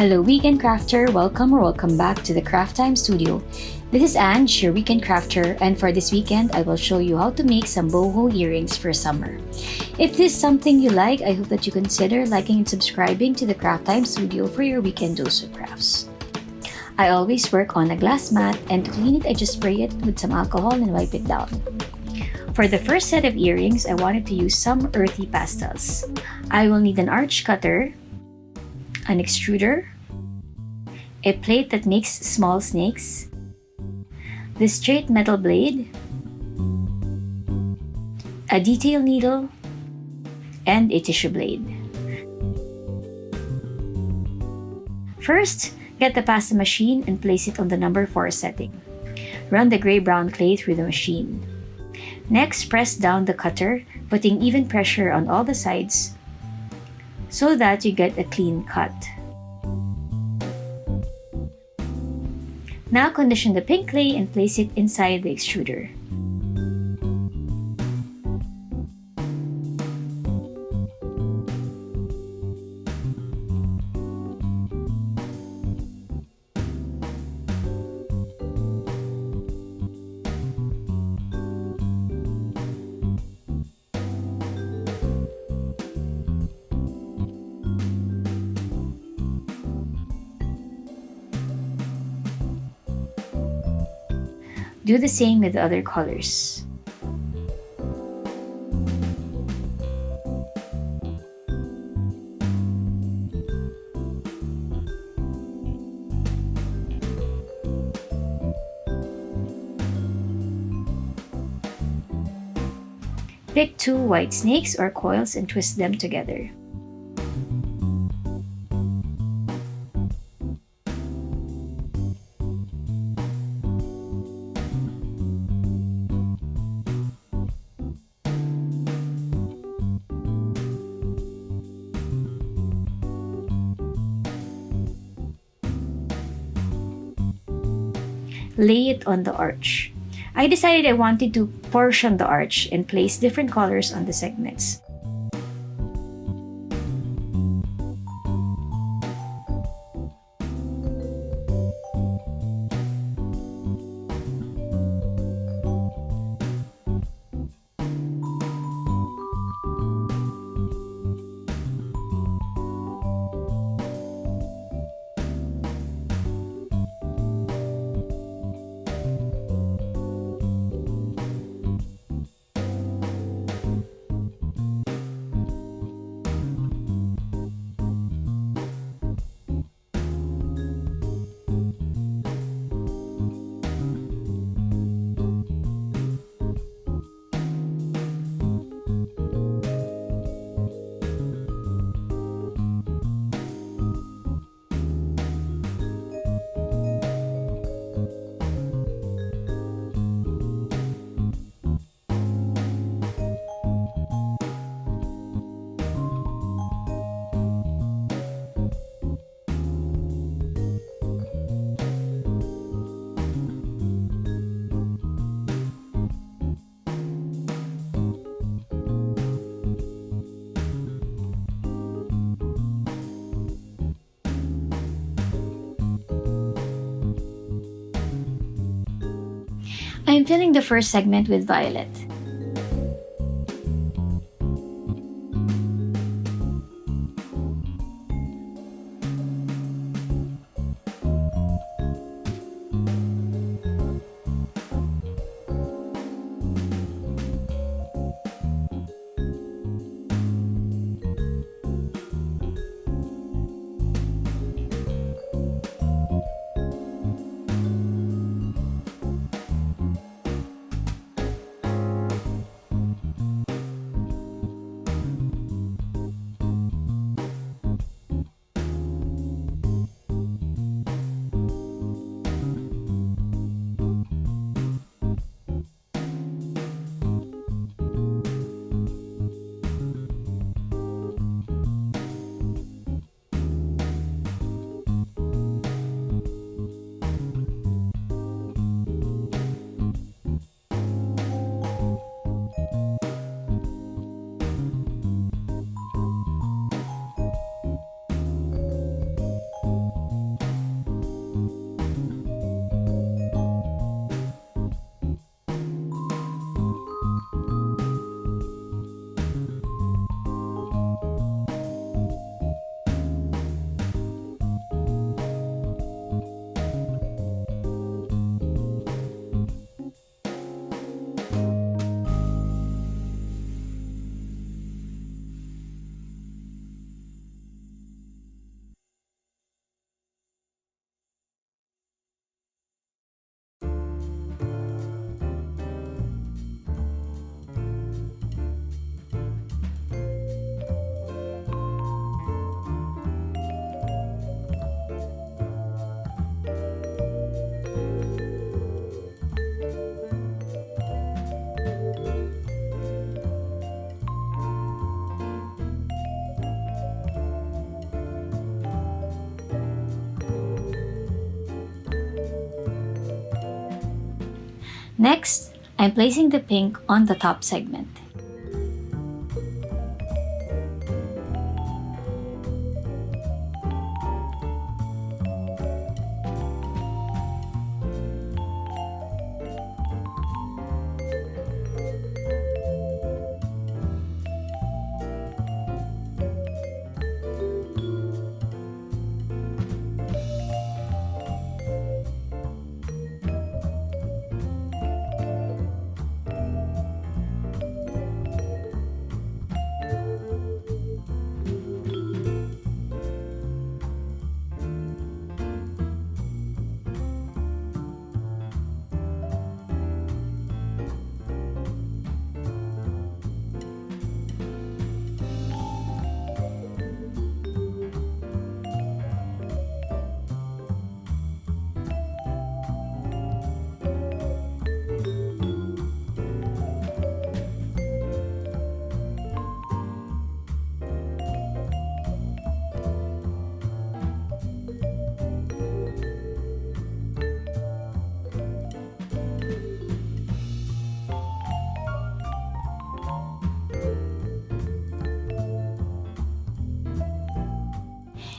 Hello, Weekend Crafter. Welcome back to the Craft Time Studio. This is Ange, your Weekend Crafter, and for this weekend, I will show you how to make some boho earrings for summer. If this is something you like, I hope that you consider liking and subscribing to the Craft Time Studio for your weekend dose of crafts. I always work on a glass mat, and to clean it, I just spray it with some alcohol and wipe it down. For the first set of earrings, I wanted to use some earthy pastels. I will need an arch cutter, an extruder, a plate that makes small snakes, the straight metal blade, a detail needle, and a tissue blade. First, get the pasta machine and place it on the number 4 setting. Run the gray-brown clay through the machine. Next, press down the cutter, putting even pressure on all the sides so that you get a clean cut. Now condition the pink clay and place it inside the extruder. Do the same with the other colors. Pick 2 white snakes or coils and twist them together. Lay it on the arch. I decided I wanted to portion the arch and place different colors on the segments. I am filling the first segment with violet. Next, I'm placing the pink on the top segment.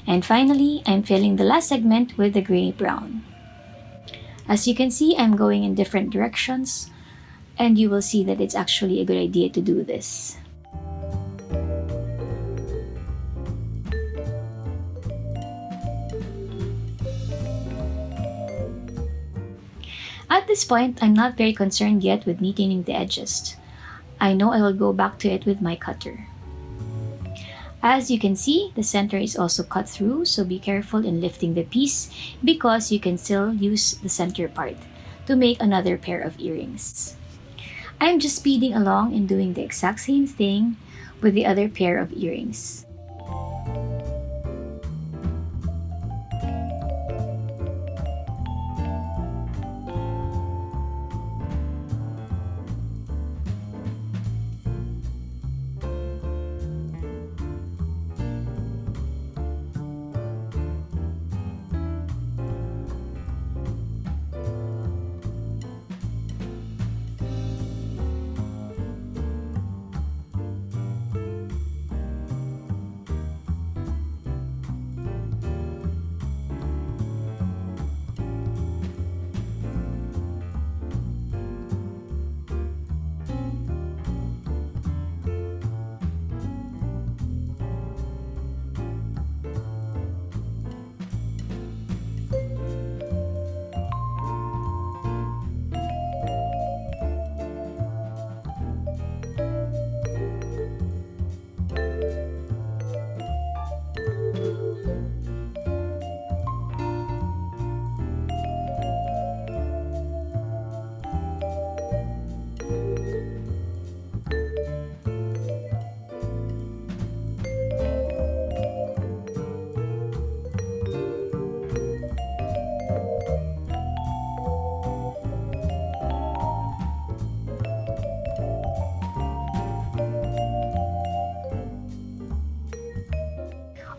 And finally, I'm filling the last segment with the gray-brown. As you can see, I'm going in different directions, and you will see that it's actually a good idea to do this. At this point, I'm not very concerned yet with neatening the edges. I know I will go back to it with my cutter. As you can see, the center is also cut through, so be careful in lifting the piece because you can still use the center part to make another pair of earrings. I'm just speeding along and doing the exact same thing with the other pair of earrings.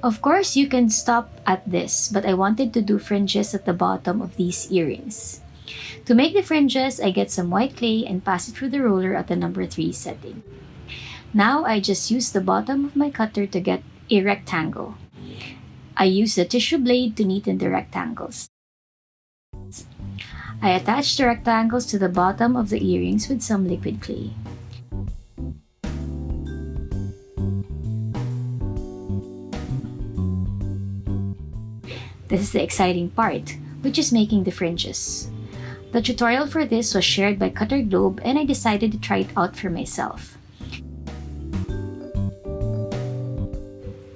Of course, you can stop at this, but I wanted to do fringes at the bottom of these earrings. To make the fringes, I get some white clay and pass it through the roller at the number 3 setting. Now, I just use the bottom of my cutter to get a rectangle. I use the tissue blade to neaten the rectangles. I attach the rectangles to the bottom of the earrings with some liquid clay. This is the exciting part, which is making the fringes. The tutorial for this was shared by Cutter Globe and I decided to try it out for myself.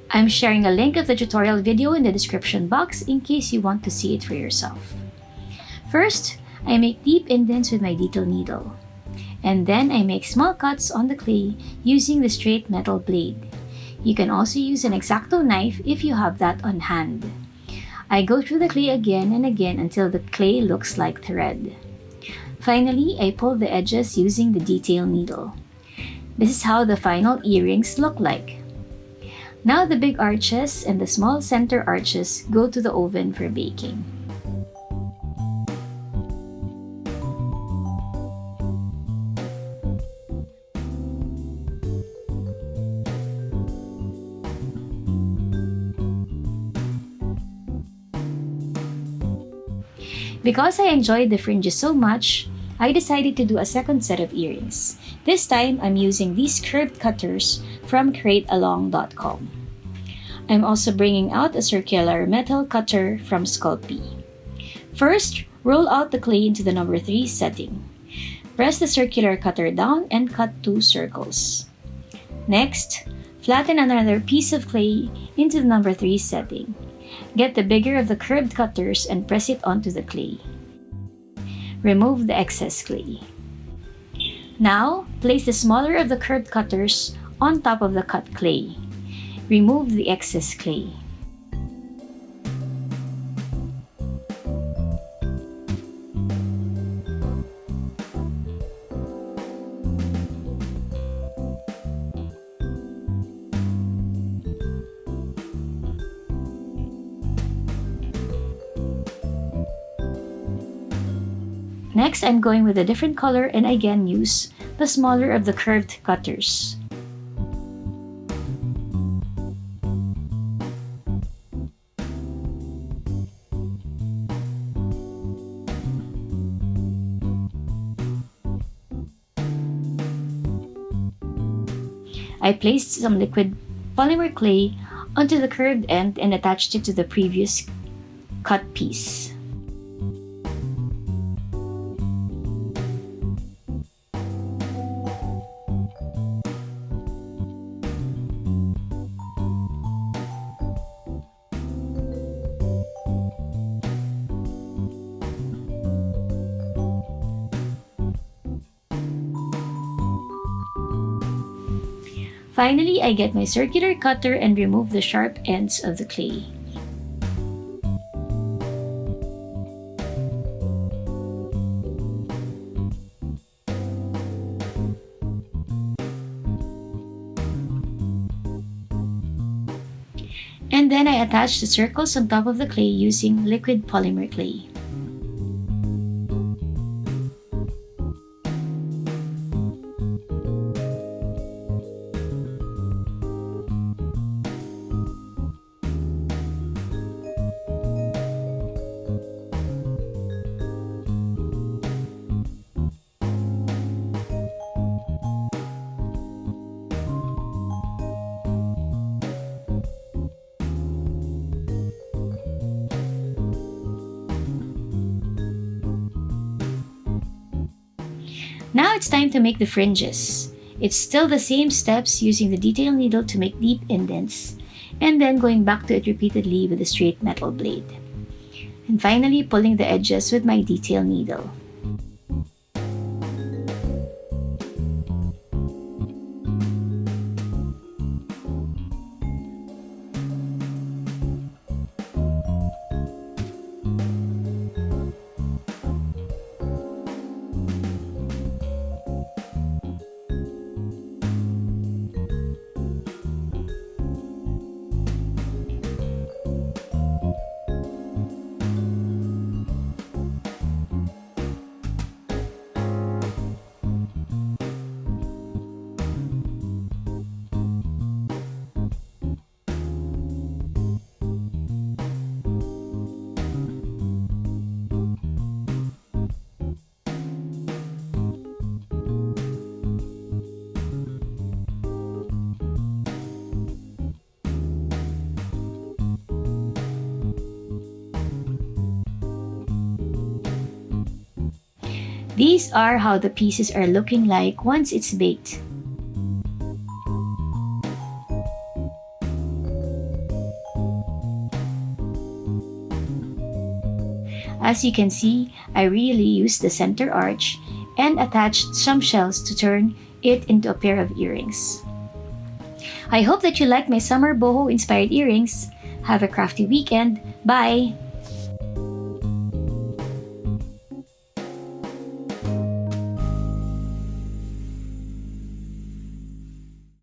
I'm sharing a link of the tutorial video in the description box in case you want to see it for yourself. First, I make deep indents with my detail needle. And then I make small cuts on the clay using the straight metal blade. You can also use an X-Acto knife if you have that on hand. I go through the clay again and again until the clay looks like thread. Finally, I pull the edges using the detail needle. This is how the final earrings look like. Now the big arches and the small center arches go to the oven for baking. Because I enjoyed the fringes so much, I decided to do a second set of earrings. This time, I'm using these curved cutters from createalong.com. I'm also bringing out a circular metal cutter from Sculpey. First, roll out the clay into the number 3 setting. Press the circular cutter down and cut 2 circles. Next, flatten another piece of clay into the number 3 setting. Get the bigger of the curved cutters and press it onto the clay. Remove the excess clay. Now, place the smaller of the curved cutters on top of the cut clay. Remove the excess clay. Next, I'm going with a different color and again use the smaller of the curved cutters. I placed some liquid polymer clay onto the curved end and attached it to the previous cut piece. Finally, I get my circular cutter and remove the sharp ends of the clay. And then I attach the circles on top of the clay using liquid polymer clay. Now it's time to make the fringes. It's still the same steps using the detail needle to make deep indents, and then going back to it repeatedly with a straight metal blade. And finally pulling the edges with my detail needle. These are how the pieces are looking like once it's baked. As you can see, I really used the center arch and attached some shells to turn it into a pair of earrings. I hope that you like my summer boho inspired earrings. Have a crafty weekend. Bye!